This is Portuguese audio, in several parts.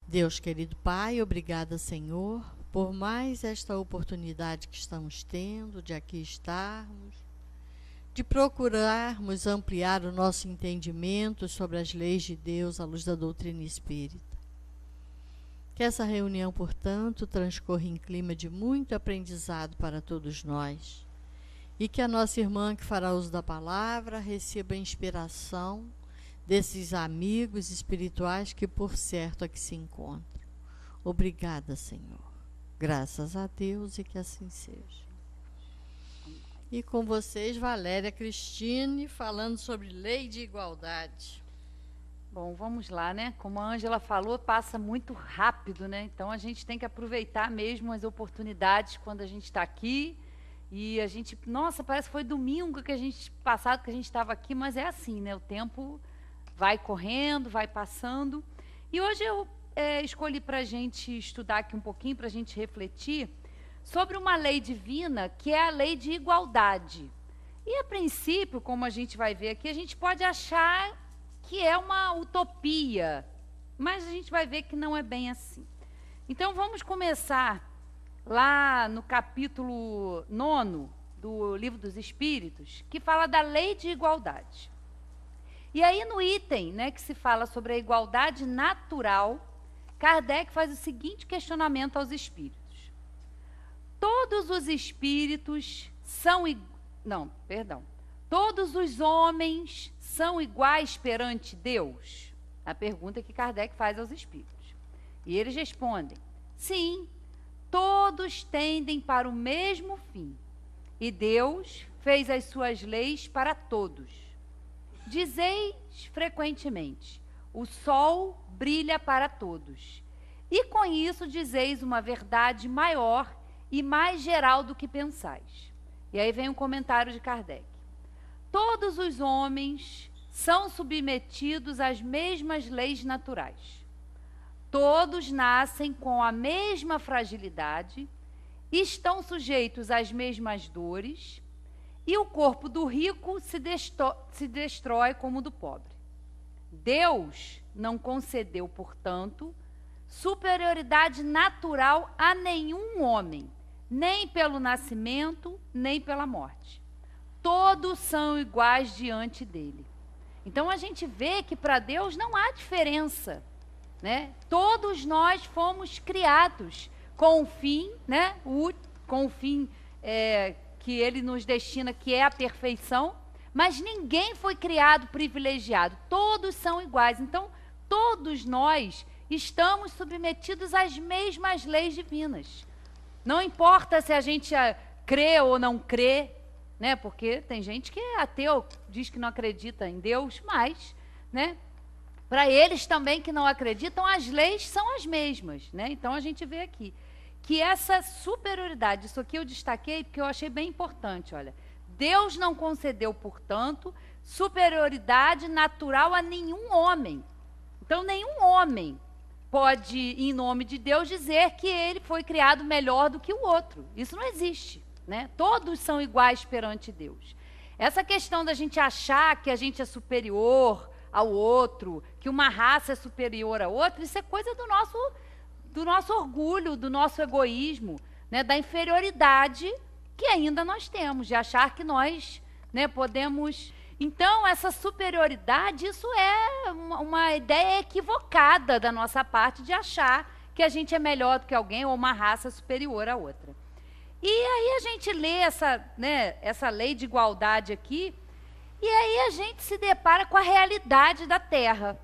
Deus querido Pai, obrigada, Senhor, por mais esta oportunidade que estamos tendo de aqui estarmos, de procurarmos ampliar o nosso entendimento sobre as leis de Deus à luz da doutrina espírita. Que essa reunião, portanto, transcorra em clima de muito aprendizado para todos nós e que a nossa irmã que fará uso da palavra receba a inspiração desses amigos espirituais que, por certo, aqui se encontram. Obrigada, Senhor. Graças a Deus e que assim seja. E com vocês, Valéria Cristine, falando sobre lei de igualdade. Bom, vamos lá, né? Como a Ângela falou, passa muito rápido, né? Então a gente tem que aproveitar mesmo as oportunidades quando a gente está aqui. E a gente, nossa, parece que foi domingo passado que a gente estava aqui, mas é assim, né? O tempo vai correndo, vai passando. E hoje eu escolhi para a gente estudar aqui um pouquinho, para a gente refletir sobre uma lei divina, que é a lei de igualdade. E, a princípio, como a gente vai ver aqui, a gente pode achar que é uma utopia, mas a gente vai ver que não é bem assim. Então, vamos começar lá no capítulo 9 do Livro dos Espíritos, que fala da lei de igualdade. E aí, no item, né, que se fala sobre a igualdade natural, Kardec faz o seguinte questionamento aos espíritos. Todos os espíritos todos os homens são iguais perante Deus? A pergunta que Kardec faz aos espíritos. E eles respondem, sim, todos tendem para o mesmo fim. E Deus fez as suas leis para todos. Dizeis frequentemente, o sol brilha para todos. E com isso dizeis uma verdade maior e mais geral do que pensais. E aí vem um comentário de Kardec. Todos os homens são submetidos às mesmas leis naturais. Todos nascem com a mesma fragilidade, estão sujeitos às mesmas dores, e o corpo do rico se destrói como o do pobre. Deus não concedeu, portanto, superioridade natural a nenhum homem, nem pelo nascimento, nem pela morte. Todos são iguais diante dele. Então, a gente vê que para Deus não há diferença, né? Todos nós fomos criados com o fim, né? Com o fim que ele nos destina, que é a perfeição, mas ninguém foi criado privilegiado. Todos são iguais. Então, todos nós estamos submetidos às mesmas leis divinas. Não importa se a gente crê ou não crê, né? Porque tem gente que é ateu, diz que não acredita em Deus, mas, né? Para eles também que não acreditam, as leis são as mesmas, né? Então a gente vê aqui que essa superioridade, isso aqui eu destaquei porque eu achei bem importante, olha. Deus não concedeu, portanto, superioridade natural a nenhum homem. Então nenhum homem pode, em nome de Deus, dizer que ele foi criado melhor do que o outro. Isso não existe, né? Todos são iguais perante Deus. Essa questão da gente achar que a gente é superior ao outro, que uma raça é superior a outra, isso é coisa do nosso orgulho, do nosso egoísmo, né? Da inferioridade que ainda nós temos, de achar que nós, né, podemos... Então, essa superioridade, isso é uma ideia equivocada da nossa parte de achar que a gente é melhor do que alguém ou uma raça superior à outra. E aí a gente lê essa lei de igualdade aqui, e aí a gente se depara com a realidade da Terra.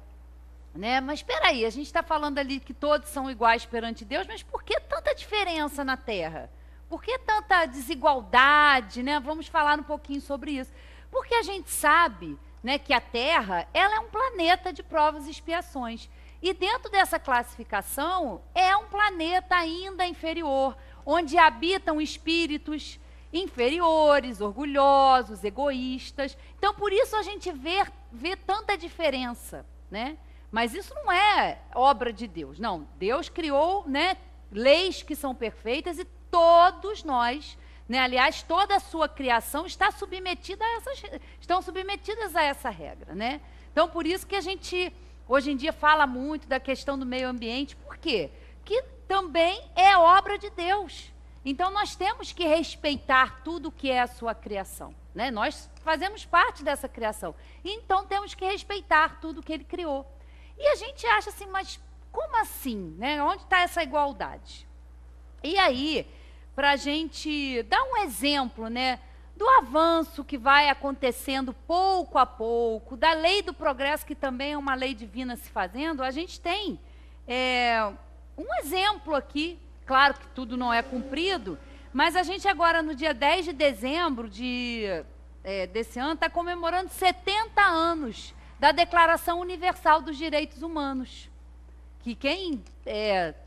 Né? Mas espera aí, a gente está falando ali que todos são iguais perante Deus, mas por que tanta diferença na Terra? Por que tanta desigualdade? Né? Vamos falar um pouquinho sobre isso. Porque a gente sabe, né, que a Terra ela é um planeta de provas e expiações. E dentro dessa classificação, é um planeta ainda inferior, onde habitam espíritos inferiores, orgulhosos, egoístas. Então, por isso a gente vê tanta diferença, né? Mas isso não é obra de Deus. Não, Deus criou, né, leis que são perfeitas e todos nós... Né? Aliás, toda a sua criação estão submetidas a essa regra. Né? Então, por isso que a gente, hoje em dia, fala muito da questão do meio ambiente. Por quê? Que também é obra de Deus. Então, nós temos que respeitar tudo que é a sua criação, né? Nós fazemos parte dessa criação. Então, temos que respeitar tudo que ele criou. E a gente acha assim, mas como assim, né? Onde está essa igualdade? E aí, para a gente dar um exemplo, né, do avanço que vai acontecendo pouco a pouco, da lei do progresso, que também é uma lei divina se fazendo, a gente tem um exemplo aqui. Claro que tudo não é cumprido, mas a gente agora, no dia 10 de dezembro desse ano, está comemorando 70 anos da Declaração Universal dos Direitos Humanos. Que quem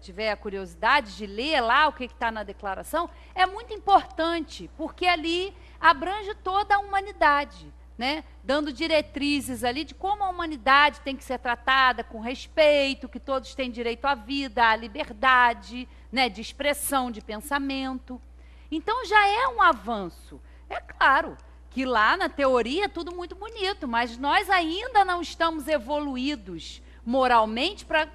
tiver a curiosidade de ler lá o que está na declaração, é muito importante, porque ali abrange toda a humanidade, né? Dando diretrizes ali de como a humanidade tem que ser tratada com respeito, que todos têm direito à vida, à liberdade, né, de expressão, de pensamento. Então já é um avanço. É claro que lá na teoria é tudo muito bonito, mas nós ainda não estamos evoluídos moralmente para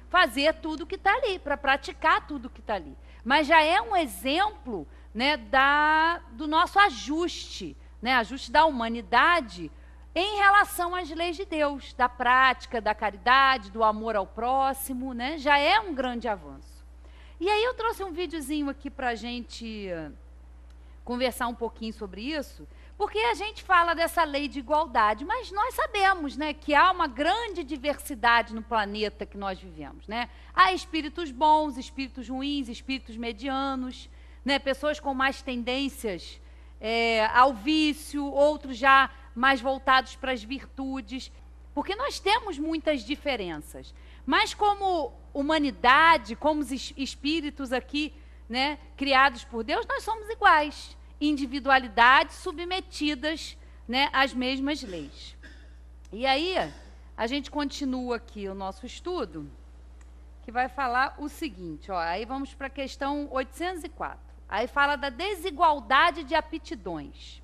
fazer tudo que está ali, para praticar tudo que está ali. Mas já é um exemplo, né, do nosso ajuste, né, ajuste da humanidade em relação às leis de Deus, da prática, da caridade, do amor ao próximo, né, já é um grande avanço. E aí eu trouxe um videozinho aqui para a gente conversar um pouquinho sobre isso, porque a gente fala dessa lei de igualdade, mas nós sabemos, né, que há uma grande diversidade no planeta que nós vivemos, né? Há espíritos bons, espíritos ruins, espíritos medianos, né, pessoas com mais tendências ao vício, outros já mais voltados para as virtudes, porque nós temos muitas diferenças. Mas como humanidade, como os espíritos aqui, né, criados por Deus, nós somos iguais. Individualidades submetidas, né, às mesmas leis. E aí, a gente continua aqui o nosso estudo, que vai falar o seguinte, ó, aí vamos para a questão 804. Aí fala da desigualdade de aptidões.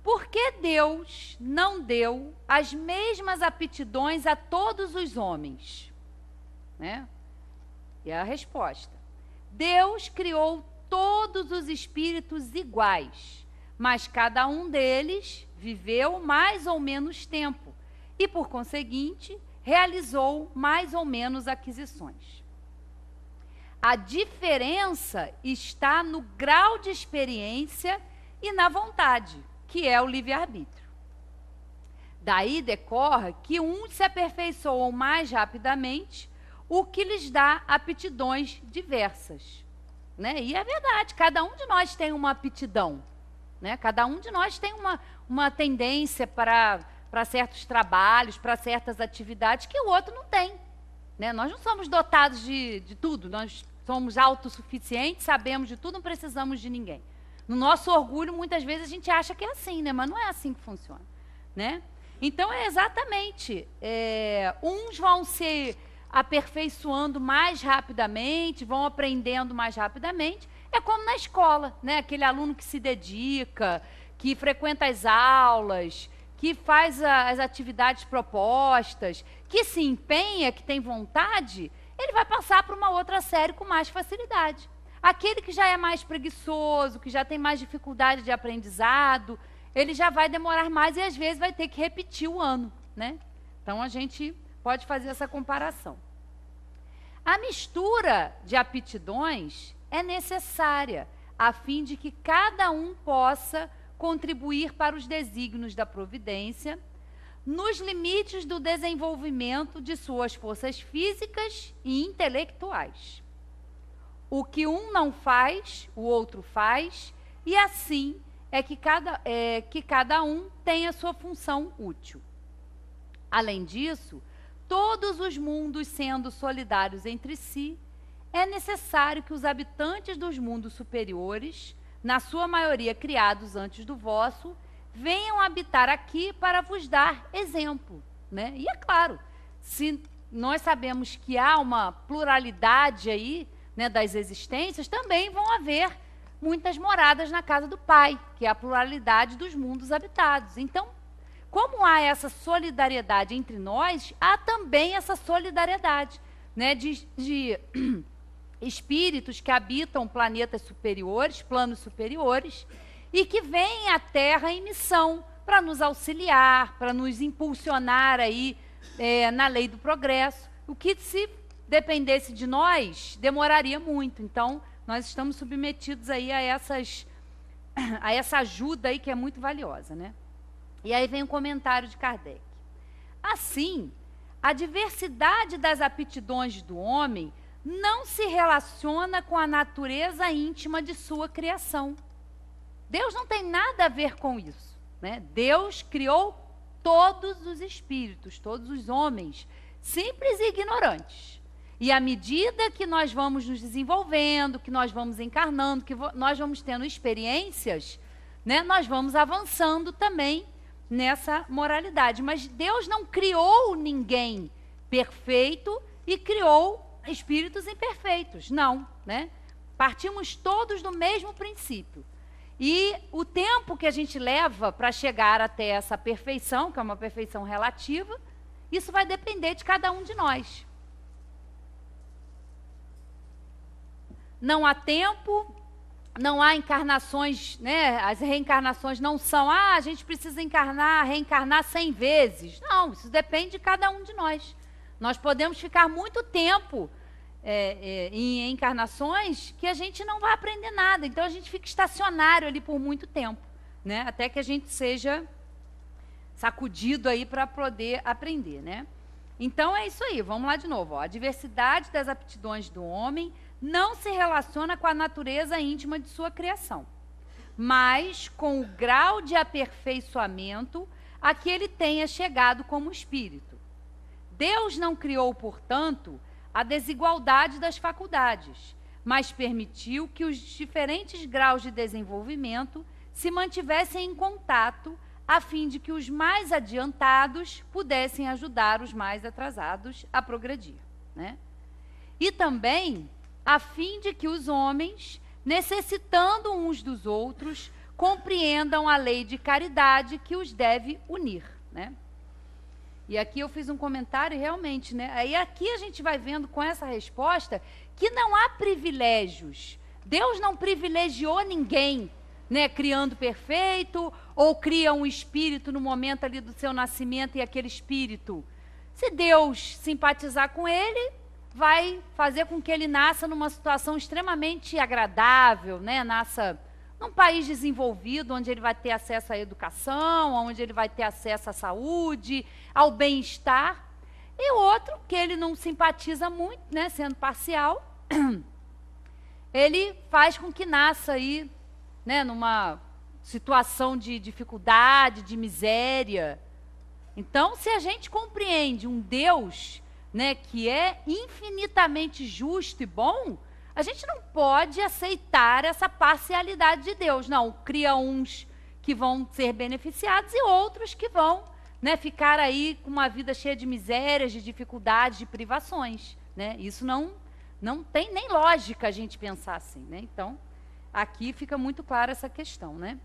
Por que Deus não deu as mesmas aptidões a todos os homens? Né? E a resposta: Deus criou todos os espíritos iguais, mas cada um deles viveu mais ou menos tempo e, por conseguinte, realizou mais ou menos aquisições. A diferença está no grau de experiência e na vontade, que é o livre-arbítrio. Daí decorre que uns se aperfeiçoam mais rapidamente, o que lhes dá aptidões diversas. Né? E é verdade, cada um de nós tem uma aptidão. Né? Cada um de nós tem uma tendência para certos trabalhos, para certas atividades que o outro não tem. Né? Nós não somos dotados de tudo, nós somos autossuficientes, sabemos de tudo, não precisamos de ninguém. No nosso orgulho, muitas vezes a gente acha que é assim, né? Mas não é assim que funciona. Né? Então, é exatamente, uns vão se aperfeiçoando mais rapidamente, vão aprendendo mais rapidamente. É como na escola, né? Aquele aluno que se dedica, que frequenta as aulas, que faz as atividades propostas, que se empenha, que tem vontade, ele vai passar para uma outra série com mais facilidade. Aquele que já é mais preguiçoso, que já tem mais dificuldade de aprendizado, ele já vai demorar mais e às vezes vai ter que repetir o ano, né? Então a gente pode fazer essa comparação. A mistura de aptidões é necessária, a fim de que cada um possa contribuir para os desígnios da providência, nos limites do desenvolvimento de suas forças físicas e intelectuais. O que um não faz, o outro faz, e assim é que cada um tem a sua função útil. Além disso, todos os mundos sendo solidários entre si, é necessário que os habitantes dos mundos superiores, na sua maioria criados antes do vosso, venham habitar aqui para vos dar exemplo. Né? E é claro, se nós sabemos que há uma pluralidade aí, né, das existências, também vão haver muitas moradas na casa do Pai, que é a pluralidade dos mundos habitados. Então, como há essa solidariedade entre nós, há também essa solidariedade né, de espíritos que habitam planetas superiores, planos superiores, e que vêm à Terra em missão para nos auxiliar, para nos impulsionar aí na lei do progresso. O que, se dependesse de nós, demoraria muito. Então, nós estamos submetidos aí a essa ajuda aí que é muito valiosa, né? E aí vem o comentário de Kardec. Assim, a diversidade das aptidões do homem não se relaciona com a natureza íntima de sua criação. Deus não tem nada a ver com isso, né? Deus criou todos os espíritos, todos os homens, simples e ignorantes. E à medida que nós vamos nos desenvolvendo, que nós vamos encarnando, que nós vamos tendo experiências, né, nós vamos avançando também nessa moralidade. Mas Deus não criou ninguém perfeito e criou espíritos imperfeitos. Não, né? Partimos todos do mesmo princípio. E o tempo que a gente leva para chegar até essa perfeição, que é uma perfeição relativa, isso vai depender de cada um de nós. Não há tempo, não há encarnações, né? As reencarnações não são, a gente precisa reencarnar 100 vezes. Não, isso depende de cada um de nós. Nós podemos ficar muito tempo em encarnações que a gente não vai aprender nada. Então, a gente fica estacionário ali por muito tempo, né? Até que a gente seja sacudido aí para poder aprender, né? Então, é isso aí. Vamos lá de novo. Ó. A diversidade das aptidões do homem não se relaciona com a natureza íntima de sua criação, mas com o grau de aperfeiçoamento a que ele tenha chegado como espírito. Deus não criou, portanto, a desigualdade das faculdades, mas permitiu que os diferentes graus de desenvolvimento se mantivessem em contato, a fim de que os mais adiantados pudessem ajudar os mais atrasados a progredir, né? E também a fim de que os homens, necessitando uns dos outros, compreendam a lei de caridade que os deve unir, né? E aqui eu fiz um comentário e realmente, né? Aí aqui a gente vai vendo com essa resposta que não há privilégios. Deus não privilegiou ninguém, né? Criando perfeito, ou cria um espírito no momento ali do seu nascimento e aquele espírito, se Deus simpatizar com ele, vai fazer com que ele nasça numa situação extremamente agradável, né? Nasça num país desenvolvido, onde ele vai ter acesso à educação, onde ele vai ter acesso à saúde, ao bem-estar. E o outro, que ele não simpatiza muito, né? Sendo parcial, ele faz com que nasça aí, né? Numa situação de dificuldade, de miséria. Então, se a gente compreende um Deus, né, que é infinitamente justo e bom, a gente não pode aceitar essa parcialidade de Deus. Não, cria uns que vão ser beneficiados e outros que vão, né, ficar aí com uma vida cheia de misérias, de dificuldades, de privações, né? Isso não tem nem lógica a gente pensar assim, né? Então, aqui fica muito clara essa questão, né?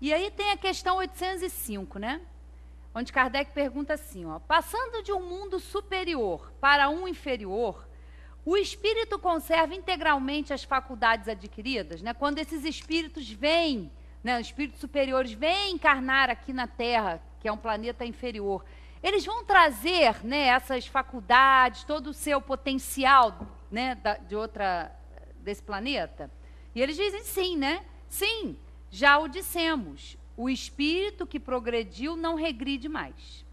E aí tem a questão 805, né? Onde Kardec pergunta assim, ó, passando de um mundo superior para um inferior, o espírito conserva integralmente as faculdades adquiridas, né? Quando esses espíritos vêm, né, os espíritos superiores vêm encarnar aqui na Terra, que é um planeta inferior, eles vão trazer, né, essas faculdades, todo o seu potencial, né, desse planeta? E eles dizem sim, né? Sim, já o dissemos. O espírito que progrediu não regride mais.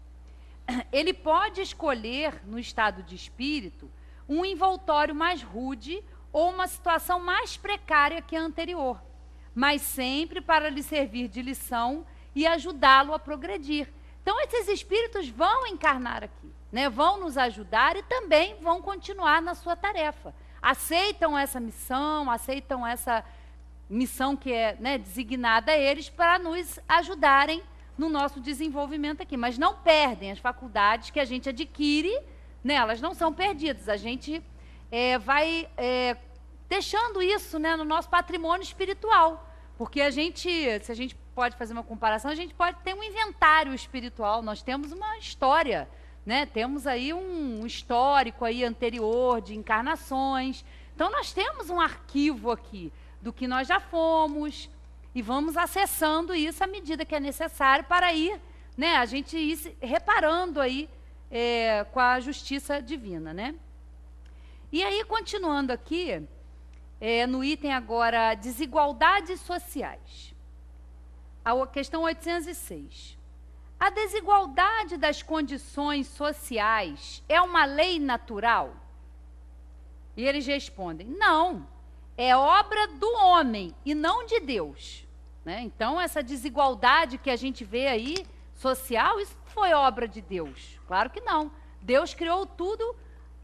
Ele pode escolher, no estado de espírito, um envoltório mais rude ou uma situação mais precária que a anterior, mas sempre para lhe servir de lição e ajudá-lo a progredir. Então, esses espíritos vão encarnar aqui, né? Vão nos ajudar e também vão continuar na sua tarefa. Aceitam essa missão que é, né, designada a eles para nos ajudarem no nosso desenvolvimento aqui. Mas não perdem as faculdades que a gente adquire, né, elas não são perdidas. A gente vai deixando isso, né, no nosso patrimônio espiritual. Porque se a gente pode fazer uma comparação, a gente pode ter um inventário espiritual. Nós temos uma história, né? Temos aí um histórico aí anterior de encarnações. Então, nós temos um arquivo aqui do que nós já fomos e vamos acessando isso à medida que é necessário para ir, né? A gente ir reparando aí com a justiça divina, né? E aí, continuando aqui, no item agora, desigualdades sociais. A questão 806. A desigualdade das condições sociais é uma lei natural? E eles respondem, não, é obra do homem e não de Deus. Né? Então, essa desigualdade que a gente vê aí, social, isso não foi obra de Deus. Claro que não. Deus criou tudo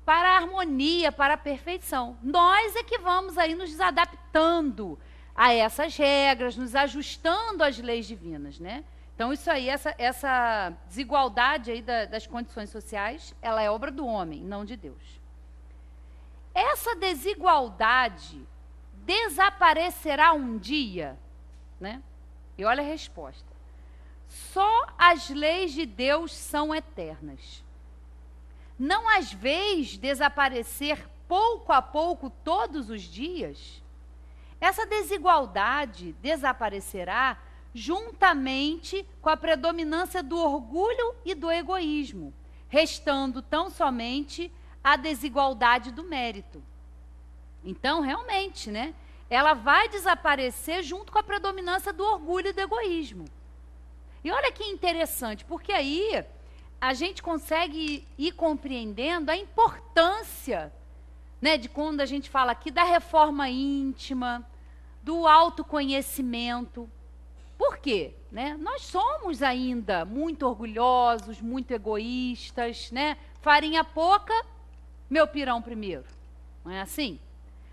para a harmonia, para a perfeição. Nós é que vamos aí nos adaptando a essas regras, nos ajustando às leis divinas, né? Então, isso aí, essa desigualdade aí das condições sociais, ela é obra do homem, não de Deus. Essa desigualdade desaparecerá um dia, né? E olha a resposta. Só as leis de Deus são eternas. Não as vês desaparecer pouco a pouco todos os dias? Essa desigualdade desaparecerá juntamente com a predominância do orgulho e do egoísmo, restando tão somente a desigualdade do mérito. Então, realmente, né, ela vai desaparecer junto com a predominância do orgulho e do egoísmo. E olha que interessante, porque aí a gente consegue ir compreendendo a importância, né, de quando a gente fala aqui da reforma íntima, do autoconhecimento. Por quê? Né? Nós somos ainda muito orgulhosos, muito egoístas, né? Farinha pouca, meu pirão primeiro. Não é assim?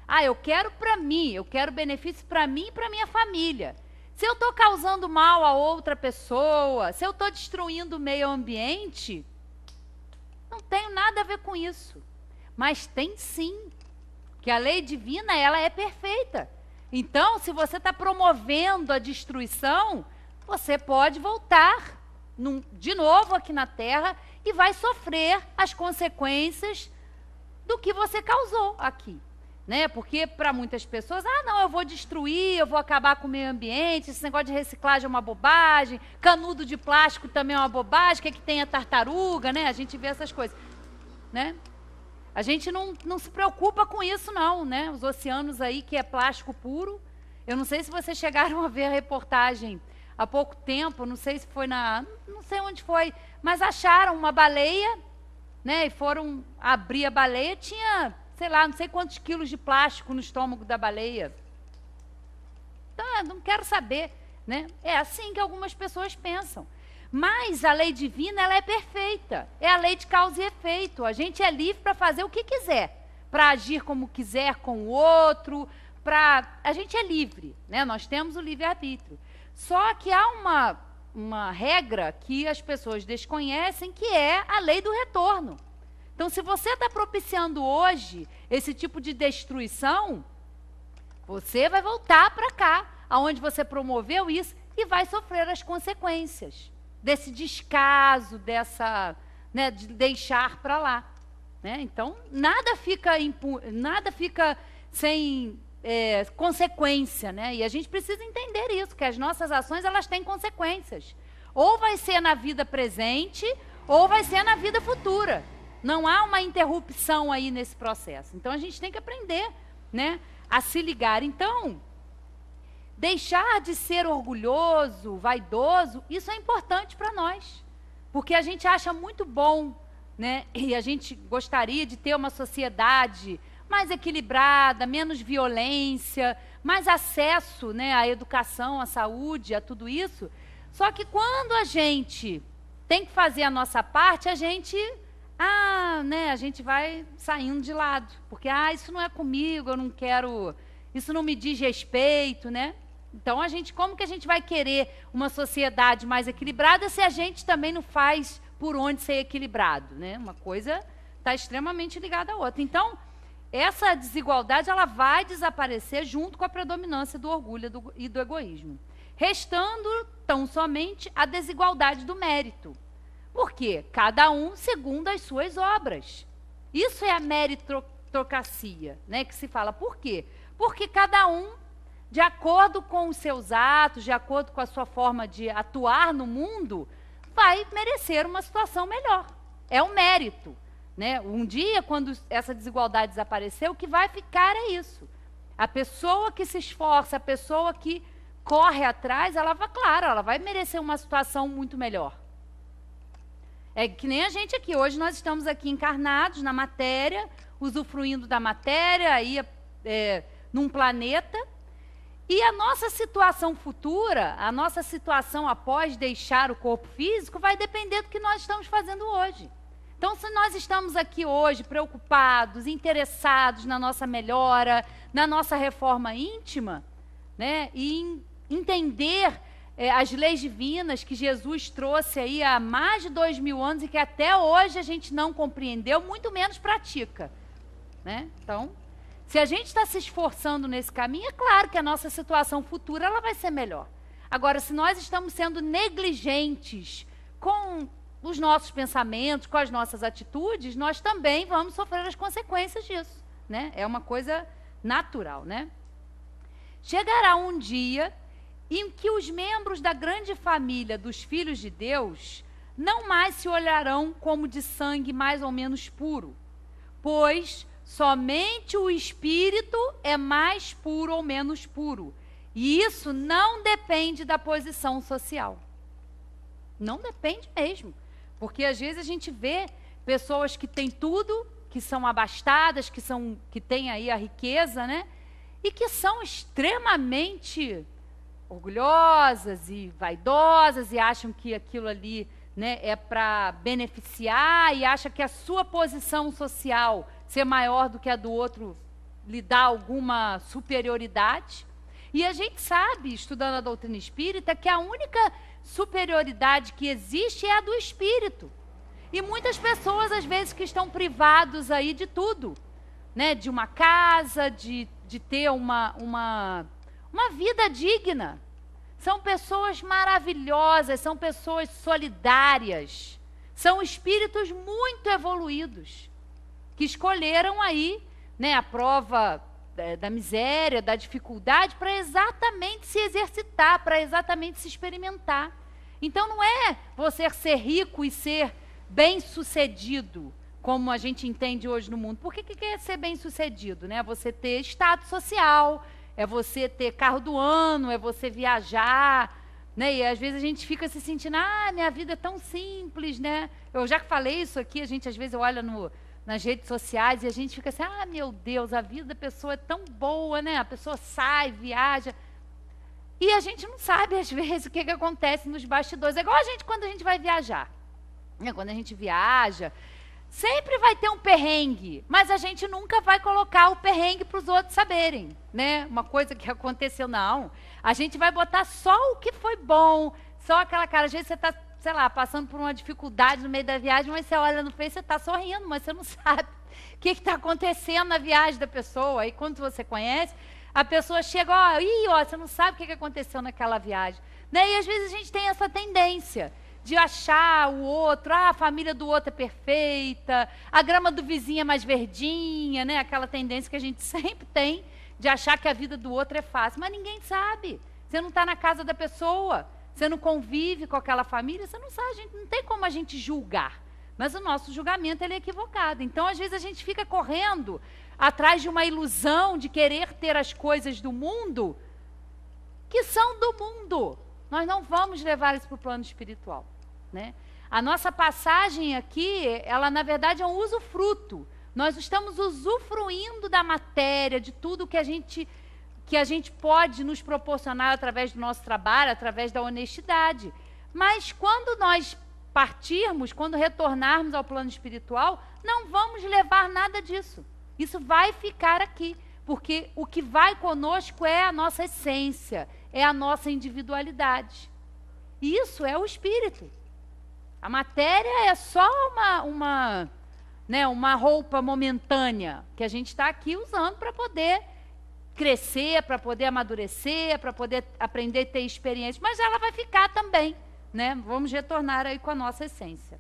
Ah, eu quero para mim, eu quero benefício para mim e para minha família. Se eu estou causando mal a outra pessoa, se eu estou destruindo o meio ambiente, não tenho nada a ver com isso. Mas tem sim, que a lei divina, ela é perfeita. Então, se você está promovendo a destruição, você pode voltar de novo aqui na Terra e vai sofrer as consequências do que você causou aqui. Né? Porque para muitas pessoas, não, eu vou destruir, eu vou acabar com o meio ambiente, esse negócio de reciclagem é uma bobagem, canudo de plástico também é uma bobagem, que tem a tartaruga, né? A gente vê essas coisas. Né? A gente não se preocupa com isso, não, né? Os oceanos aí, que é plástico puro. Eu não sei se vocês chegaram a ver a reportagem há pouco tempo, não sei se foi não sei onde foi, mas acharam uma baleia, né? E foram abrir a baleia, tinha, sei lá, não sei quantos quilos de plástico no estômago da baleia. Então, não quero saber, né? É assim que algumas pessoas pensam. Mas a lei divina, ela é perfeita. É a lei de causa e efeito. A gente é livre para fazer o que quiser, para agir como quiser com o outro, a gente é livre, né? Nós temos o livre-arbítrio. Só que há uma regra que as pessoas desconhecem, que é a lei do retorno. Então, se você está propiciando hoje esse tipo de destruição, você vai voltar para cá, aonde você promoveu isso, e vai sofrer as consequências desse descaso, né, de deixar para lá. Né? Então, nada fica sem consequência. Né? E a gente precisa entender isso, que as nossas ações, elas têm consequências. Ou vai ser na vida presente, ou vai ser na vida futura. Não há uma interrupção aí nesse processo. Então, a gente tem que aprender, né, a se ligar. Então, deixar de ser orgulhoso, vaidoso, isso é importante para nós. Porque a gente acha muito bom, né, e a gente gostaria de ter uma sociedade mais equilibrada, menos violência, mais acesso, né, à educação, à saúde, a tudo isso. Só que quando a gente tem que fazer a nossa parte, a gente vai saindo de lado. Porque, isso não é comigo, eu não quero, isso não me diz respeito, né? Então, como que a gente vai querer uma sociedade mais equilibrada se a gente também não faz por onde ser equilibrado, né? Uma coisa está extremamente ligada à outra. Então, essa desigualdade, ela vai desaparecer junto com a predominância do orgulho e do egoísmo. Restando, tão somente, a desigualdade do mérito. Por quê? Cada um segundo as suas obras. Isso é a meritocracia, né, que se fala. Por quê? Porque cada um, de acordo com os seus atos, de acordo com a sua forma de atuar no mundo, vai merecer uma situação melhor. É um mérito, né? Um dia, quando essa desigualdade desaparecer, o que vai ficar é isso. A pessoa que se esforça, a pessoa que corre atrás, ela vai, claro, ela vai merecer uma situação muito melhor. É que nem a gente aqui. Hoje nós estamos aqui encarnados na matéria, usufruindo da matéria, aí num planeta. E a nossa situação futura, a nossa situação após deixar o corpo físico, vai depender do que nós estamos fazendo hoje. Então, se nós estamos aqui hoje preocupados, interessados na nossa melhora, na nossa reforma íntima, né, e entender as leis divinas que Jesus trouxe aí há mais de 2000 anos e que até hoje a gente não compreendeu, muito menos pratica, né? Então, se a gente está se esforçando nesse caminho, é claro que a nossa situação futura ela vai ser melhor. Agora, se nós estamos sendo negligentes com os nossos pensamentos, com as nossas atitudes, nós também vamos sofrer as consequências disso, né? É uma coisa natural, né? Chegará um dia em que os membros da grande família dos filhos de Deus não mais se olharão como de sangue mais ou menos puro, pois somente o espírito é mais puro ou menos puro. E isso não depende da posição social. Não depende mesmo. Porque às vezes a gente vê pessoas que têm tudo, que são abastadas, que têm aí a riqueza, né? E que são extremamente orgulhosas e vaidosas e acham que aquilo ali, né, é para beneficiar e acha que a sua posição social ser maior do que a do outro lhe dá alguma superioridade. E a gente sabe, estudando a doutrina espírita, que a única superioridade que existe é a do espírito. E muitas pessoas, às vezes, que estão privados aí de tudo, né, de uma casa, de ter uma vida digna. São pessoas maravilhosas, são pessoas solidárias, são espíritos muito evoluídos, que escolheram aí, né, a prova da miséria, da dificuldade, para exatamente se exercitar, para exatamente se experimentar. Então não é você ser rico e ser bem-sucedido, como a gente entende hoje no mundo. Por que é ser bem-sucedido? Né? É você ter status social, é você ter carro do ano, é você viajar, né? E às vezes a gente fica se sentindo, minha vida é tão simples, né? Eu já falei isso aqui, a gente às vezes olha nas redes sociais e a gente fica assim, meu Deus, a vida da pessoa é tão boa, né? A pessoa sai, viaja. E a gente não sabe, às vezes, o que acontece nos bastidores. É igual a gente quando a gente vai viajar. Quando a gente viaja, sempre vai ter um perrengue, mas a gente nunca vai colocar o perrengue para os outros saberem, né? Uma coisa que aconteceu, não. A gente vai botar só o que foi bom, só aquela cara. Às vezes você está, sei lá, passando por uma dificuldade no meio da viagem, mas você olha no Face, você está sorrindo, mas você não sabe o que está acontecendo na viagem da pessoa. Aí quando você conhece, a pessoa chega, você não sabe o que aconteceu naquela viagem. Né? E às vezes a gente tem essa tendência de achar o outro, a família do outro é perfeita, a grama do vizinho é mais verdinha, né? Aquela tendência que a gente sempre tem de achar que a vida do outro é fácil. Mas ninguém sabe. Você não está na casa da pessoa, você não convive com aquela família, você não sabe, não tem como a gente julgar. Mas o nosso julgamento ele é equivocado. Então, às vezes, a gente fica correndo atrás de uma ilusão de querer ter as coisas do mundo que são do mundo. Nós não vamos levar isso para o plano espiritual, né? A nossa passagem aqui, ela na verdade é um usufruto. Nós estamos usufruindo da matéria, de tudo que a gente pode nos proporcionar através do nosso trabalho, através da honestidade. Mas quando nós partirmos, quando retornarmos ao plano espiritual, não vamos levar nada disso. Isso vai ficar aqui, porque o que vai conosco é a nossa essência, é a nossa individualidade. Isso é o espírito. A matéria é só uma roupa momentânea que a gente está aqui usando para poder crescer, para poder amadurecer, para poder aprender a ter experiência. Mas ela vai ficar também, né? Vamos retornar aí com a nossa essência.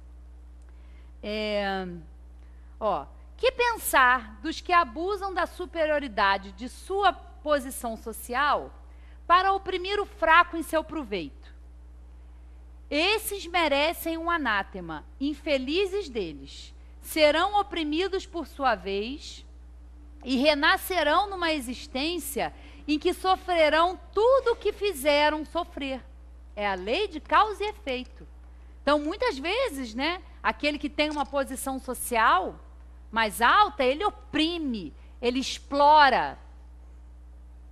Que pensar dos que abusam da superioridade de sua posição social para oprimir o fraco em seu proveito? Esses merecem um anátema, infelizes deles. Serão oprimidos por sua vez e renascerão numa existência em que sofrerão tudo o que fizeram sofrer. É a lei de causa e efeito. Então, muitas vezes, né, aquele que tem uma posição social mais alta, ele oprime, ele explora.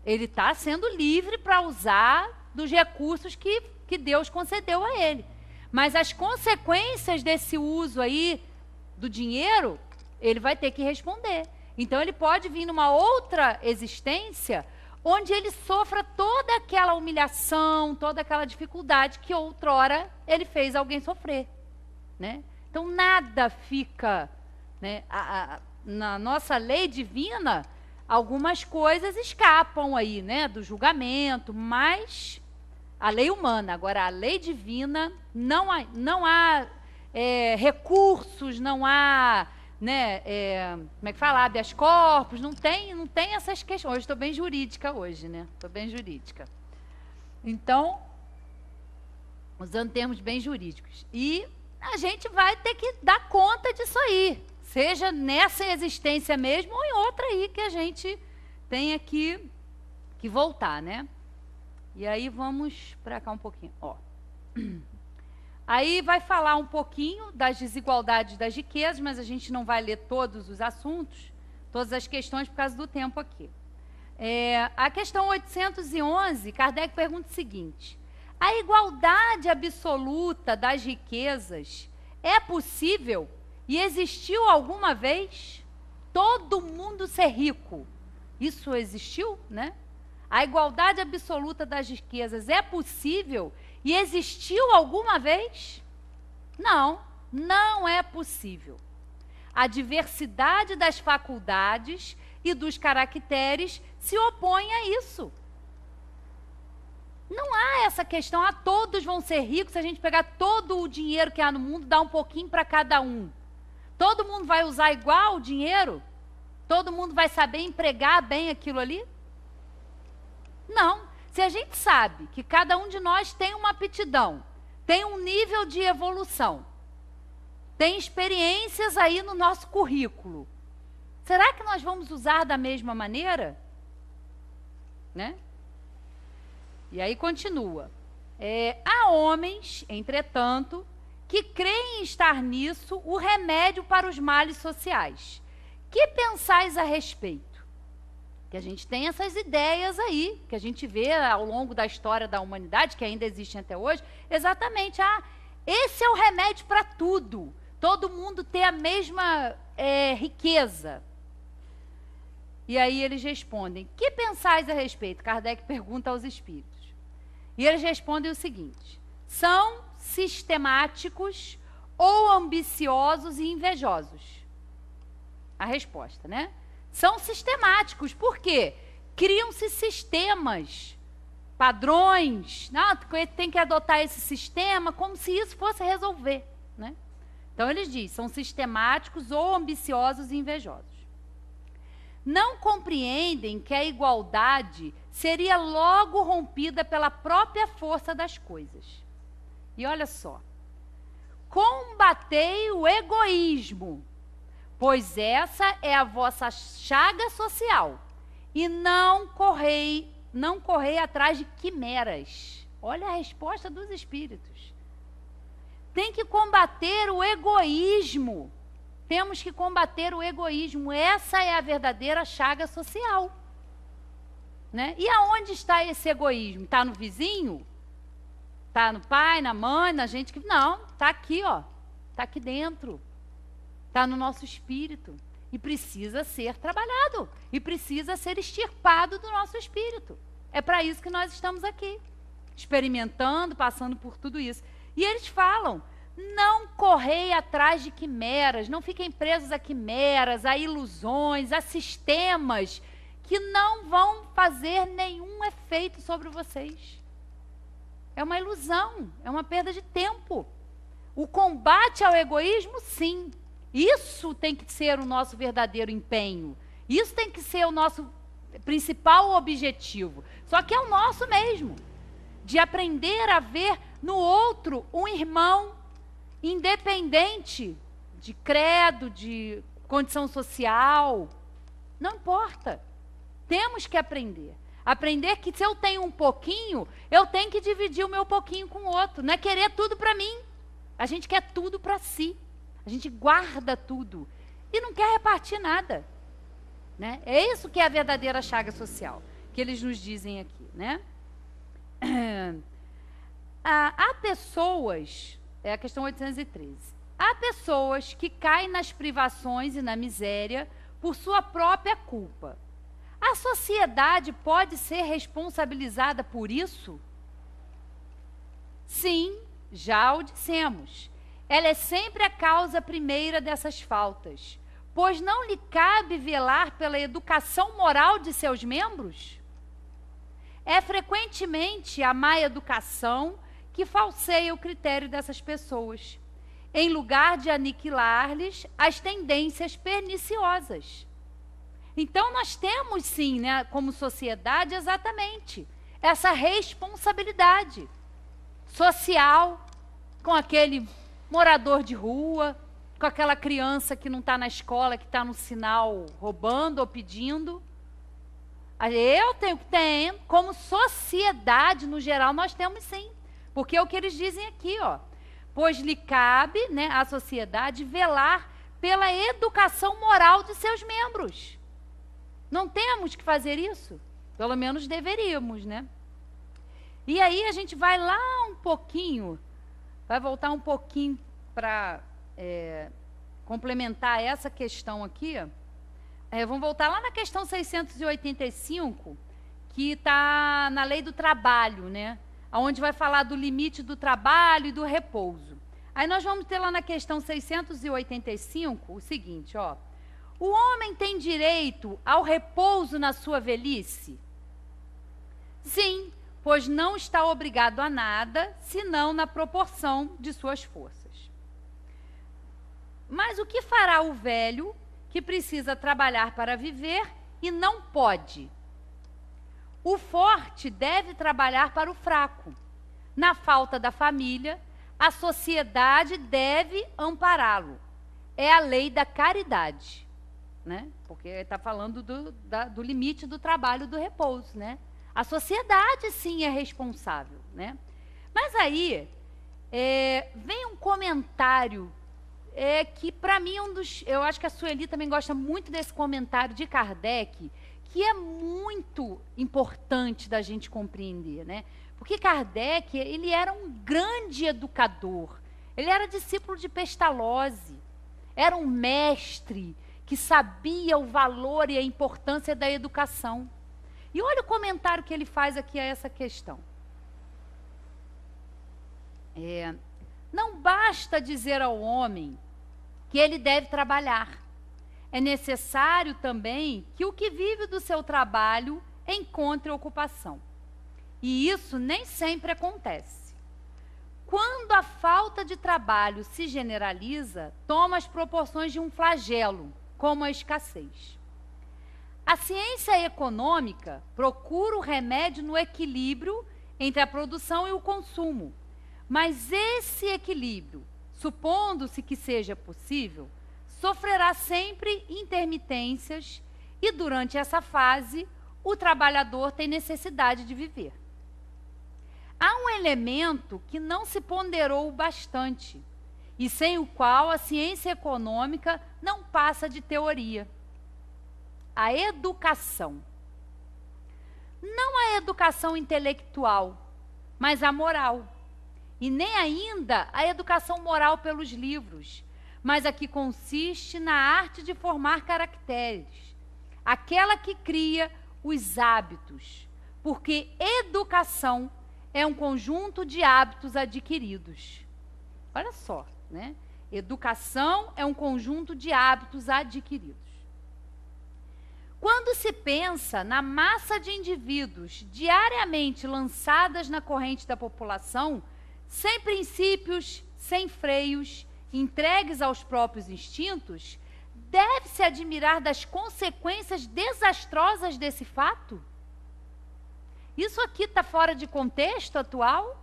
Ele está sendo livre para usar dos recursos que Deus concedeu a ele. Mas as consequências desse uso aí do dinheiro, ele vai ter que responder. Então, ele pode vir numa outra existência onde ele sofra toda aquela humilhação, toda aquela dificuldade que outrora ele fez alguém sofrer, né? Então, nada fica, né? Na nossa lei divina, algumas coisas escapam aí, né, do julgamento, mas a lei humana, agora a lei divina, não há recursos, não há, né, como é que fala, habeas corpus, não tem essas questões. Hoje estou bem jurídica hoje, né? Estou bem jurídica. Então, usando termos bem jurídicos. E a gente vai ter que dar conta disso aí, seja nessa existência mesmo ou em outra aí que a gente tenha que voltar, né? E aí vamos para cá um pouquinho, ó. Aí vai falar um pouquinho das desigualdades das riquezas, mas a gente não vai ler todos os assuntos, todas as questões por causa do tempo aqui. A questão 811, Kardec pergunta o seguinte: a igualdade absoluta das riquezas é possível e existiu alguma vez? Todo mundo ser rico, isso existiu, né? A igualdade absoluta das riquezas é possível e existiu alguma vez? Não, não é possível. A diversidade das faculdades e dos caracteres se opõe a isso. Não há essa questão, todos vão ser ricos se a gente pegar todo o dinheiro que há no mundo, dar um pouquinho para cada um. Todo mundo vai usar igual o dinheiro? Todo mundo vai saber empregar bem aquilo ali? Não. Se a gente sabe que cada um de nós tem uma aptidão, tem um nível de evolução, tem experiências aí no nosso currículo, será que nós vamos usar da mesma maneira? Né? E aí continua. Há homens, entretanto, que creem estar nisso o remédio para os males sociais. Que pensais a respeito? Que a gente tem essas ideias aí, que a gente vê ao longo da história da humanidade, que ainda existem até hoje, exatamente, esse é o remédio para tudo, todo mundo ter a mesma riqueza. E aí eles respondem: que pensais a respeito? Kardec pergunta aos espíritos. E eles respondem o seguinte: são sistemáticos ou ambiciosos e invejosos. A resposta, né? São sistemáticos. Por quê? Criam-se sistemas, padrões. Tem que adotar esse sistema como se isso fosse resolver, né? Então, eles dizem, são sistemáticos ou ambiciosos e invejosos. Não compreendem que a igualdade seria logo rompida pela própria força das coisas. E olha só. Combatei o egoísmo, pois essa é a vossa chaga social, e não correi atrás de quimeras. Olha a resposta dos espíritos. Tem que combater o egoísmo. Temos que combater o egoísmo. Essa é a verdadeira chaga social. Né? E aonde está esse egoísmo? Está no vizinho? Está no pai, na mãe, na gente que... Não, está aqui, ó. Está aqui dentro. Está no nosso espírito. E precisa ser trabalhado. E precisa ser extirpado do nosso espírito. É para isso que nós estamos aqui. Experimentando, passando por tudo isso. E eles falam, não correi atrás de quimeras, não fiquem presos a quimeras, a ilusões, a sistemas que não vão fazer nenhum efeito sobre vocês. é uma ilusão, é uma perda de tempo. O combate ao egoísmo, sim. Isso tem que ser o nosso verdadeiro empenho. Isso tem que ser o nosso principal objetivo. Só que é o nosso mesmo. De aprender a ver no outro um irmão, independente de credo, de condição social. Não importa. Temos que aprender. Aprender que se eu tenho um pouquinho, eu tenho que dividir o meu pouquinho com o outro. Não é querer tudo para mim. A gente quer tudo para si. A gente guarda tudo. E não quer repartir nada. Né? É isso que é a verdadeira chaga social, que eles nos dizem aqui. Né? Há pessoas, é a questão 813, há pessoas que caem nas privações e na miséria por sua própria culpa. A sociedade pode ser responsabilizada por isso? Sim, já o dissemos. Ela é sempre a causa primeira dessas faltas, pois não lhe cabe velar pela educação moral de seus membros? É frequentemente a má educação que falseia o critério dessas pessoas, em lugar de aniquilar-lhes as tendências perniciosas. Então, nós temos, sim, né, como sociedade, exatamente essa responsabilidade social com aquele morador de rua, com aquela criança que não está na escola, que está no sinal roubando ou pedindo. Eu tenho que ter, como sociedade, no geral, nós temos sim. Porque é o que eles dizem aqui, ó. Pois lhe cabe, né, à sociedade velar pela educação moral de seus membros. Não temos que fazer isso? Pelo menos deveríamos, né? E aí a gente vai lá um pouquinho, vai voltar um pouquinho para complementar essa questão aqui. Vamos voltar lá na questão 685, que está na lei do trabalho, né? Onde vai falar do limite do trabalho e do repouso. Aí nós vamos ter lá na questão 685 o seguinte, ó. O homem tem direito ao repouso na sua velhice? Sim, pois não está obrigado a nada, senão na proporção de suas forças. Mas o que fará o velho que precisa trabalhar para viver e não pode? O forte deve trabalhar para o fraco. Na falta da família, a sociedade deve ampará-lo. É a lei da caridade, né? Porque está falando do limite do trabalho, do repouso, né? A sociedade, sim, é responsável, né? Mas aí, vem um comentário que, para mim, eu acho que a Sueli também gosta muito desse comentário de Kardec, que é muito importante da gente compreender, né? Porque Kardec, ele era um grande educador, ele era discípulo de Pestalozzi, era um mestre que sabia o valor e a importância da educação. E olha o comentário que ele faz aqui a essa questão. Não basta dizer ao homem que ele deve trabalhar. É necessário também que o que vive do seu trabalho encontre ocupação. E isso nem sempre acontece. Quando a falta de trabalho se generaliza, toma as proporções de um flagelo, como a escassez. A ciência econômica procura o remédio no equilíbrio entre a produção e o consumo. Mas esse equilíbrio, supondo-se que seja possível, sofrerá sempre intermitências e, durante essa fase, o trabalhador tem necessidade de viver. Há um elemento que não se ponderou bastante e sem o qual a ciência econômica não passa de teoria: a educação. Não a educação intelectual, mas a moral. E nem ainda a educação moral pelos livros, mas a que consiste na arte de formar caracteres, aquela que cria os hábitos, porque educação é um conjunto de hábitos adquiridos. Olha só, né? Educação é um conjunto de hábitos adquiridos. Quando se pensa na massa de indivíduos diariamente lançadas na corrente da população, sem princípios, sem freios, entregues aos próprios instintos, deve-se admirar das consequências desastrosas desse fato? Isso aqui está fora de contexto atual?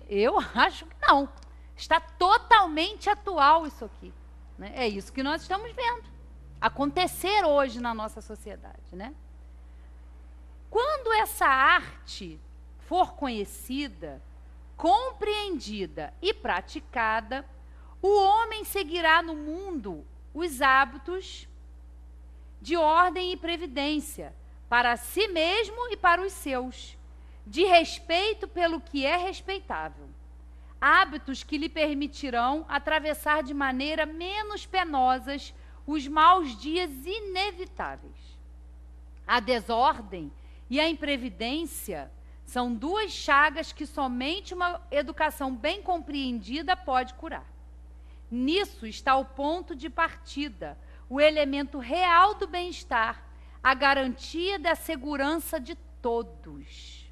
Eu acho que não. Está totalmente atual isso aqui, né? É isso que nós estamos vendo acontecer hoje na nossa sociedade, né? Quando essa arte for conhecida, compreendida e praticada, o homem seguirá no mundo os hábitos de ordem e previdência para si mesmo e para os seus, de respeito pelo que é respeitável. Hábitos que lhe permitirão atravessar de maneira menos penosas os maus dias inevitáveis. A desordem e a imprevidência são duas chagas que somente uma educação bem compreendida pode curar. Nisso está o ponto de partida, o elemento real do bem-estar, a garantia da segurança de todos.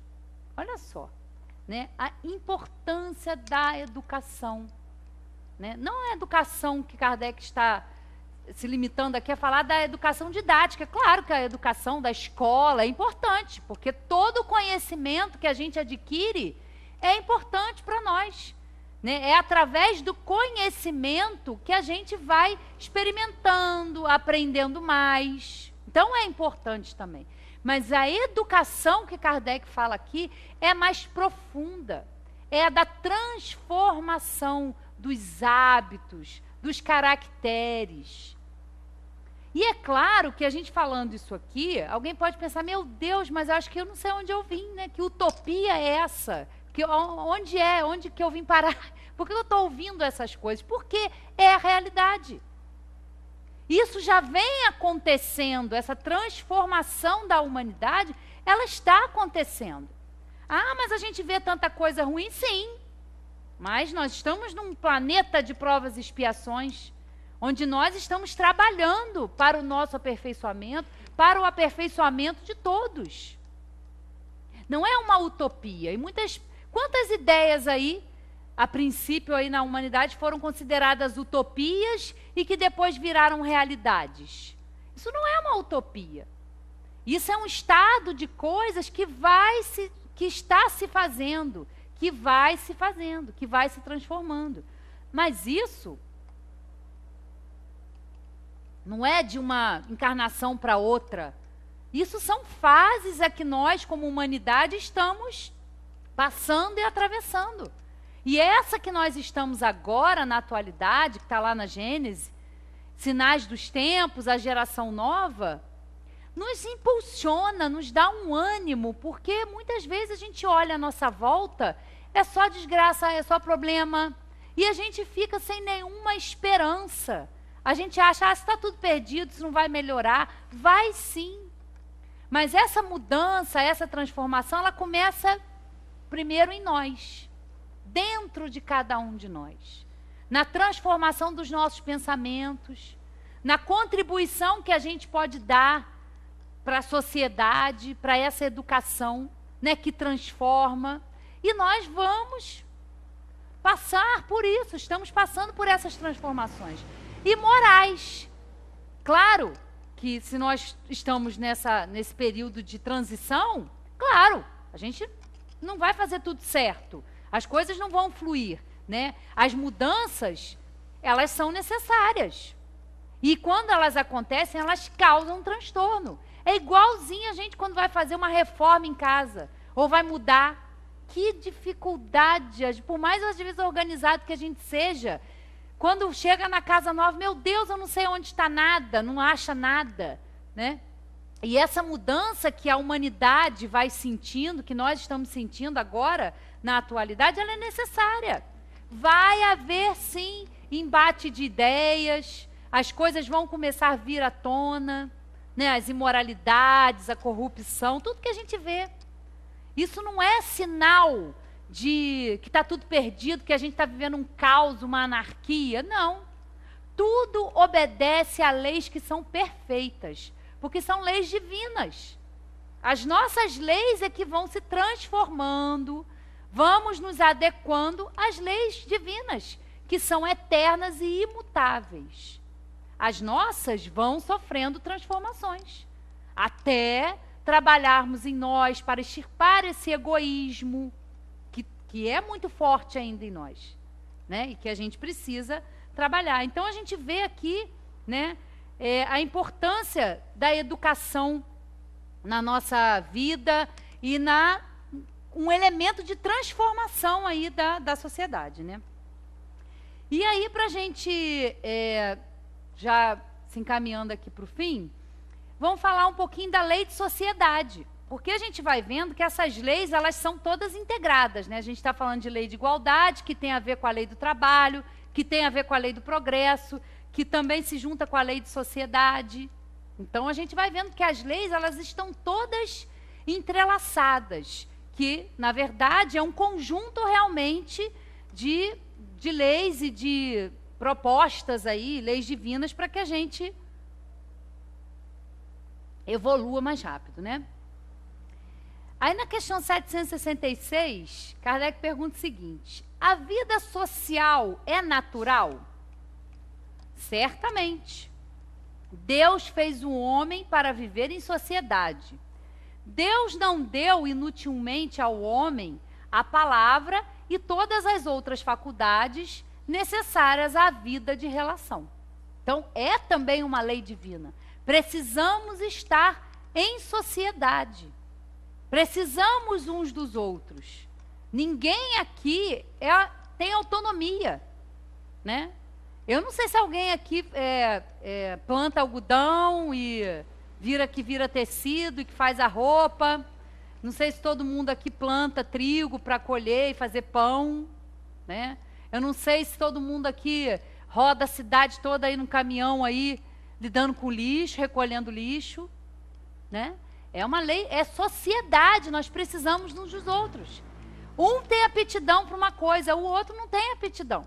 Olha só, né? A importância da educação, né? Não é a educação que Kardec está se limitando aqui a falar da educação didática. Claro que a educação da escola é importante, porque todo o conhecimento que a gente adquire é importante para nós, né? É através do conhecimento que a gente vai experimentando, aprendendo mais. Então é importante também. Mas a educação que Kardec fala aqui é mais profunda. É a da transformação dos hábitos, dos caracteres. E é claro que a gente falando isso aqui, alguém pode pensar, meu Deus, mas eu acho que eu não sei onde eu vim, né? Que utopia é essa? Onde que eu vim parar? Por que eu estou ouvindo essas coisas? Porque é a realidade. Isso já vem acontecendo, essa transformação da humanidade, ela está acontecendo. Ah, mas a gente vê tanta coisa ruim? Sim. Mas nós estamos num planeta de provas e expiações, onde nós estamos trabalhando para o nosso aperfeiçoamento, para o aperfeiçoamento de todos. Não é uma utopia. E quantas ideias aí, a princípio aí na humanidade, foram consideradas utopias e que depois viraram realidades? Isso não é uma utopia. Isso é um estado de coisas que está se fazendo, que vai se transformando. Mas isso não é de uma encarnação para outra. Isso são fases a que nós, como humanidade, estamos passando e atravessando. E essa que nós estamos agora, na atualidade, que está lá na Gênese, sinais dos tempos, a geração nova, nos impulsiona, nos dá um ânimo, porque muitas vezes a gente olha à nossa volta, é só desgraça, é só problema, e a gente fica sem nenhuma esperança. A gente acha, se está tudo perdido, isso não vai melhorar. Vai sim. Mas essa mudança, essa transformação, ela começa primeiro em nós, dentro de cada um de nós. Na transformação dos nossos pensamentos, na contribuição que a gente pode dar para a sociedade, para essa educação, né, que transforma. E nós vamos passar por isso, estamos passando por essas transformações. E morais. Claro que se nós estamos nesse período de transição, claro, a gente não vai fazer tudo certo. As coisas não vão fluir, né? As mudanças, elas são necessárias. E quando elas acontecem, elas causam transtorno. É igualzinho a gente quando vai fazer uma reforma em casa, ou vai mudar. Que dificuldade, por mais às vezes organizado que a gente seja, quando chega na casa nova, meu Deus, eu não sei onde está nada, não acha nada, né? E essa mudança que a humanidade vai sentindo, que nós estamos sentindo agora, na atualidade, ela é necessária. Vai haver, sim, embate de ideias, as coisas vão começar a vir à tona, né? As imoralidades, a corrupção, tudo que a gente vê. Isso não é sinal de que está tudo perdido, que a gente está vivendo um caos, uma anarquia. Não. tudo obedece a leis que são perfeitas, porque são leis divinas. As nossas leis é que vão se transformando, vamos nos adequando às leis divinas, que são eternas e imutáveis. As nossas vão sofrendo transformações, até trabalharmos em nós para extirpar esse egoísmo, que é muito forte ainda em nós, né? E que a gente precisa trabalhar. Então, a gente vê aqui, né, a importância da educação na nossa vida e um elemento de transformação aí da sociedade, né? E aí, para a gente já se encaminhando aqui para o fim, vamos falar um pouquinho da lei de sociedade, porque a gente vai vendo que essas leis, elas são todas integradas, né? A gente está falando de lei de igualdade, que tem a ver com a lei do trabalho, que tem a ver com a lei do progresso, que também se junta com a lei de sociedade. Então, a gente vai vendo que as leis, elas estão todas entrelaçadas, que, na verdade, é um conjunto realmente de leis e de propostas aí, leis divinas, para que a gente evolua mais rápido, né? Aí, na questão 766, Kardec pergunta o seguinte: a vida social é natural? Certamente. Deus fez o homem para viver em sociedade. Deus não deu inutilmente ao homem a palavra e todas as outras faculdades necessárias à vida de relação. Então, é também uma lei divina. Precisamos estar em sociedade. Precisamos uns dos outros. Ninguém aqui tem autonomia, né? Eu não sei se alguém aqui planta algodão e vira tecido e que faz a roupa. Não sei se todo mundo aqui planta trigo para colher e fazer pão, né? Eu não sei se todo mundo aqui roda a cidade toda aí num caminhão aí, lidando com lixo, recolhendo lixo, né? É uma lei, é sociedade, nós precisamos uns dos outros. Um tem aptidão para uma coisa, o outro não tem aptidão.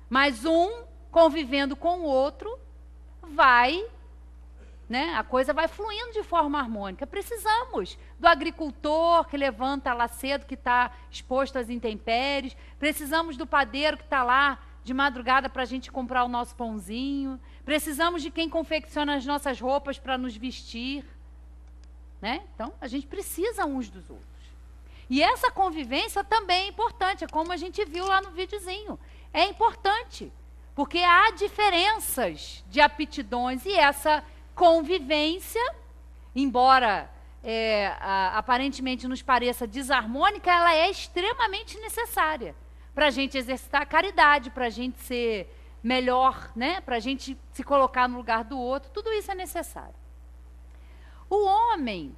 Mas um, convivendo com o outro, né, a coisa vai fluindo de forma harmônica. Precisamos do agricultor que levanta lá cedo, que está exposto às intempéries. Precisamos do padeiro que está lá de madrugada para a gente comprar o nosso pãozinho. Precisamos de quem confecciona as nossas roupas para nos vestir, né? Então, a gente precisa uns dos outros. E essa convivência também é importante, é como a gente viu lá no videozinho. É importante, porque há diferenças de aptidões e essa convivência, embora aparentemente nos pareça desarmônica, ela é extremamente necessária para a gente exercitar a caridade, para a gente ser melhor, né? Para a gente se colocar no lugar do outro, tudo isso é necessário. O homem,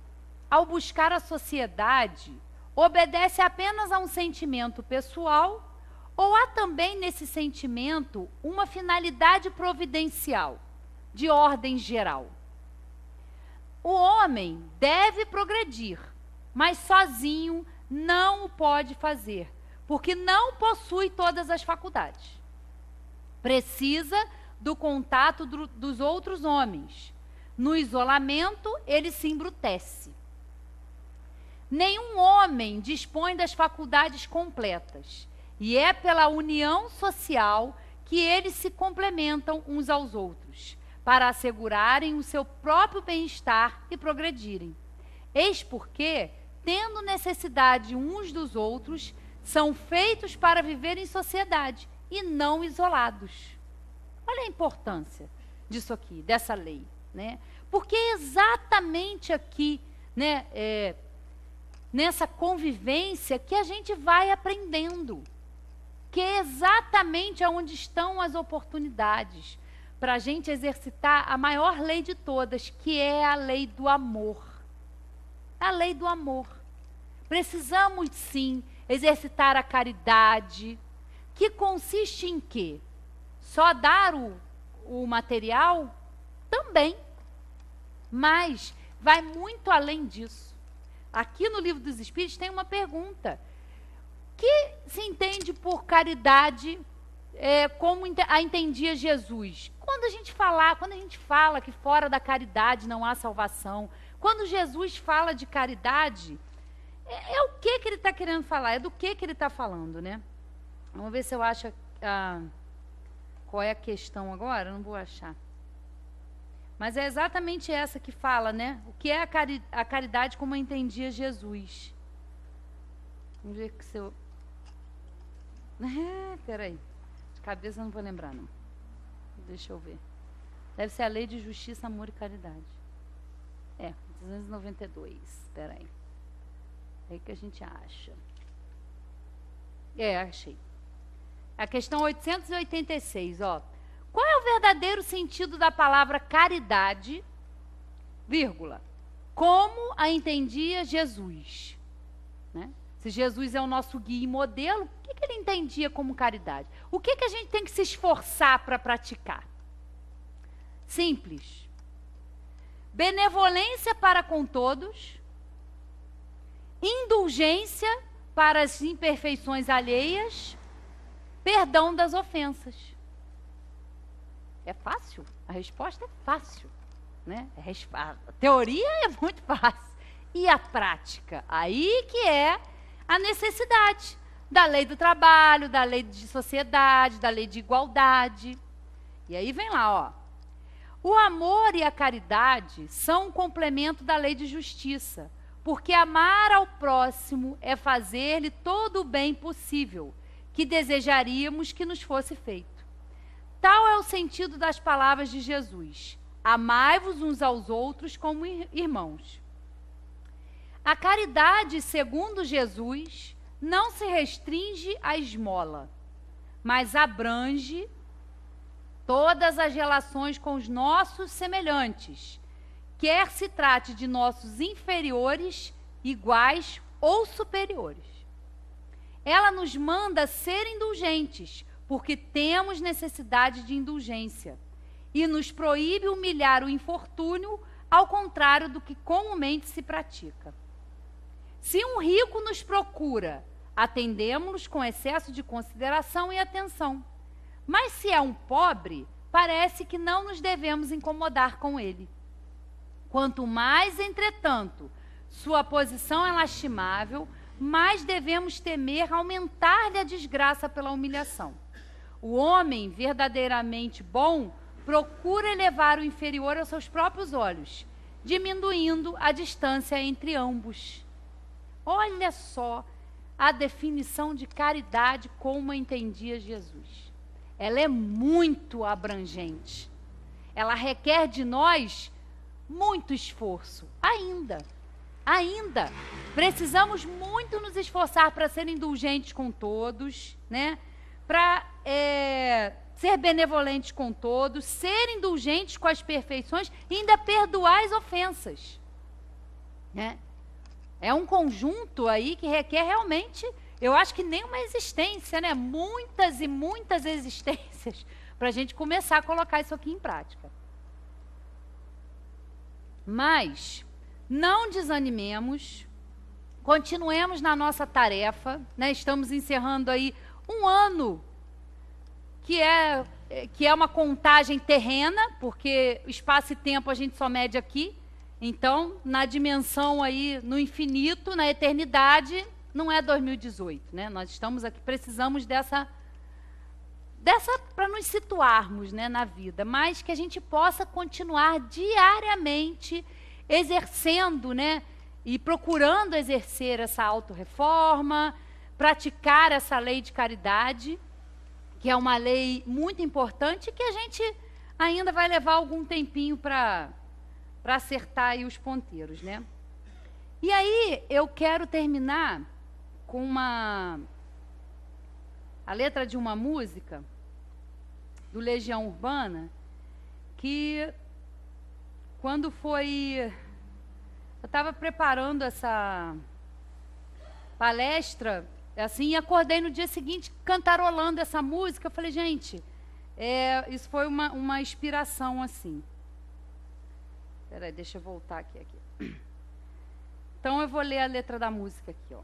ao buscar a sociedade, obedece apenas a um sentimento pessoal ou há também nesse sentimento uma finalidade providencial, de ordem geral? O homem deve progredir, mas sozinho não o pode fazer, porque não possui todas as faculdades. Precisa do contato dos outros homens. No isolamento, ele se embrutece. Nenhum homem dispõe das faculdades completas, e é pela união social que eles se complementam uns aos outros, para assegurarem o seu próprio bem-estar e progredirem. Eis porque, tendo necessidade uns dos outros, são feitos para viver em sociedade e não isolados. Olha a importância disso aqui, dessa lei, né? Porque é exatamente aqui, né, nessa convivência que a gente vai aprendendo, que é exatamente onde estão as oportunidades para a gente exercitar a maior lei de todas, que é a lei do amor. A lei do amor. Precisamos, sim, exercitar a caridade, que consiste em quê? Só dar o material? Também. Mas vai muito além disso. Aqui no Livro dos Espíritos tem uma pergunta. O que se entende por caridade, como a entendia Jesus? quando a gente fala que fora da caridade não há salvação, quando Jesus fala de caridade, é o que ele está querendo falar, é do que ele está falando, né? Vamos ver se eu acho qual é a questão agora, não vou achar. Mas é exatamente essa que fala, né? O que é a caridade como entendia Jesus. Vamos ver que se eu... Peraí. De cabeça eu não vou lembrar, não. Deixa eu ver. Deve ser a Lei de Justiça, Amor e Caridade. 292. Peraí. É aí que a gente acha. Achei. A questão 886, ó. Qual é o verdadeiro sentido da palavra caridade, vírgula, como a entendia Jesus? Né? Se Jesus é o nosso guia e modelo, o que ele entendia como caridade? O que a gente tem que se esforçar para praticar? Simples. Benevolência para com todos, indulgência para as imperfeições alheias, perdão das ofensas. É fácil? A resposta é fácil, né? A teoria é muito fácil. E a prática? Aí que é a necessidade da lei do trabalho, da lei de sociedade, da lei de igualdade. E aí vem lá, ó. O amor e a caridade são um complemento da lei de justiça, porque amar ao próximo é fazer-lhe todo o bem possível que desejaríamos que nos fosse feito. Tal é o sentido das palavras de Jesus. Amai-vos uns aos outros como irmãos. A caridade, segundo Jesus, não se restringe à esmola, mas abrange todas as relações com os nossos semelhantes, quer se trate de nossos inferiores, iguais ou superiores. Ela nos manda ser indulgentes, porque temos necessidade de indulgência, e nos proíbe humilhar o infortúnio, ao contrário do que comumente se pratica. Se um rico nos procura, atendemos-los com excesso de consideração e atenção. Mas se é um pobre, parece que não nos devemos incomodar com ele. Quanto mais, entretanto, sua posição é lastimável, mais devemos temer aumentar-lhe a desgraça pela humilhação. O homem verdadeiramente bom procura elevar o inferior aos seus próprios olhos, diminuindo a distância entre ambos. Olha só a definição de caridade como entendia Jesus. Ela é muito abrangente. Ela requer de nós muito esforço. Ainda. Precisamos muito nos esforçar para ser indulgentes com todos, né? Para ser benevolentes com todos, ser indulgentes com as perfeições e ainda perdoar as ofensas. Né? É um conjunto aí que requer realmente, eu acho que nem uma existência, né? Muitas e muitas existências para a gente começar a colocar isso aqui em prática. Mas não desanimemos, continuemos na nossa tarefa, né? Estamos encerrando aí um ano que é uma contagem terrena, porque espaço e tempo a gente só mede aqui. Então, na dimensão aí, no infinito, na eternidade, não é 2018, né? Nós estamos aqui, precisamos dessa para nos situarmos, né, na vida, mas que a gente possa continuar diariamente exercendo, né, e procurando exercer essa autorreforma, praticar essa lei de caridade, que é uma lei muito importante, que a gente ainda vai levar algum tempinho para acertar aí os ponteiros, né? E aí eu quero terminar com a letra de uma música do Legião Urbana, que quando eu estava preparando essa palestra, assim, e acordei no dia seguinte cantarolando essa música. Eu falei, gente, isso foi uma inspiração, assim. Espera aí, deixa eu voltar aqui. Então eu vou ler a letra da música aqui, ó.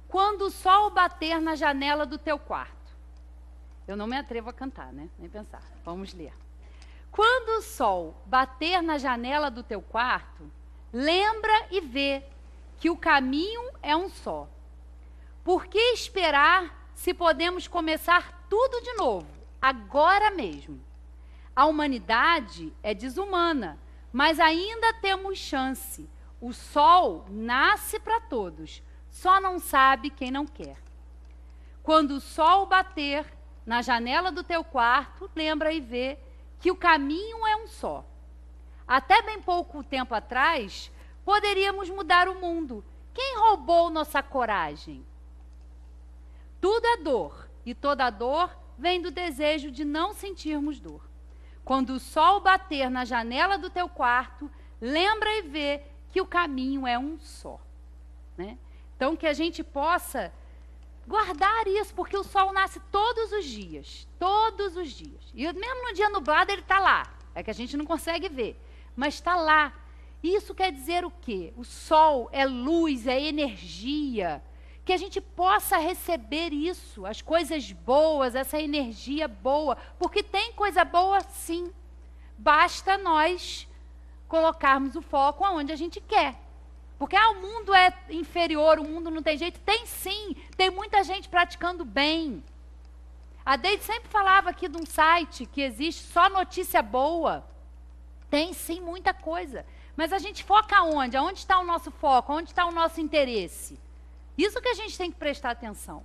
Quando o sol bater na janela do teu quarto. Eu não me atrevo a cantar, né? Nem pensar. Vamos ler. Quando o sol bater na janela do teu quarto, lembra e vê que o caminho é um só. Por que esperar se podemos começar tudo de novo, agora mesmo? A humanidade é desumana, mas ainda temos chance. O sol nasce para todos, só não sabe quem não quer. Quando o sol bater na janela do teu quarto, lembra e vê que o caminho é um só. Até bem pouco tempo atrás, poderíamos mudar o mundo. Quem roubou nossa coragem? Tudo é dor, e toda dor vem do desejo de não sentirmos dor. Quando o sol bater na janela do teu quarto, lembra e vê que o caminho é um só. Né? Então, que a gente possa guardar isso, porque o sol nasce todos os dias. Todos os dias. E mesmo no dia nublado ele está lá. É que a gente não consegue ver. Mas está lá. Isso quer dizer o quê? O sol é luz, é energia. Que a gente possa receber isso, as coisas boas, essa energia boa. Porque tem coisa boa, sim. Basta nós colocarmos o foco aonde a gente quer. Porque o mundo é inferior, o mundo não tem jeito. Tem sim, tem muita gente praticando bem. A Deide sempre falava aqui de um site que existe só notícia boa. Tem sim muita coisa. Mas a gente foca aonde? Aonde está o nosso foco? Onde está o nosso interesse? Isso que a gente tem que prestar atenção.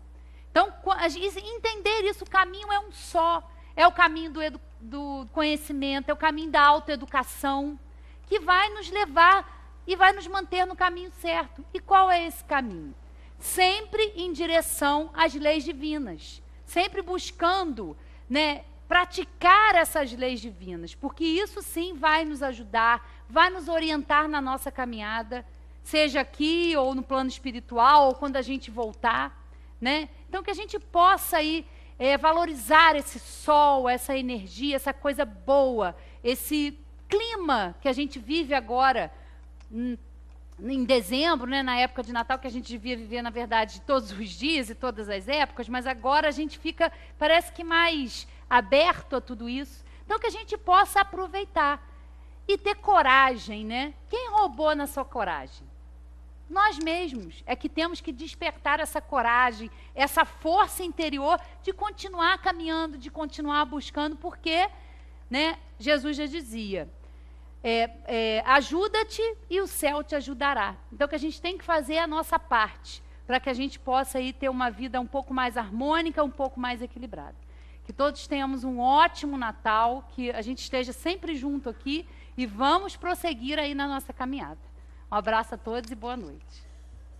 Então, entender isso, o caminho é um só. É o caminho do conhecimento, é o caminho da autoeducação, que vai nos levar e vai nos manter no caminho certo. E qual é esse caminho? Sempre em direção às leis divinas. Sempre buscando, né, praticar essas leis divinas. Porque isso sim vai nos ajudar, vai nos orientar na nossa caminhada, seja aqui ou no plano espiritual, ou quando a gente voltar. Né? Então, que a gente possa aí, valorizar esse sol, essa energia, essa coisa boa, esse clima que a gente vive agora, em dezembro, né, na época de Natal, que a gente devia viver, na verdade, todos os dias e todas as épocas, mas agora a gente fica, parece que mais aberto a tudo isso. Então, que a gente possa aproveitar e ter coragem, né? Quem roubou na sua coragem? Nós mesmos é que temos que despertar essa coragem, essa força interior de continuar caminhando, de continuar buscando, porque, né, Jesus já dizia, ajuda-te e o céu te ajudará. Então, que a gente tem que fazer a nossa parte, para que a gente possa aí ter uma vida um pouco mais harmônica, um pouco mais equilibrada. Que todos tenhamos um ótimo Natal, que a gente esteja sempre junto aqui e vamos prosseguir aí na nossa caminhada. Um abraço a todos e boa noite.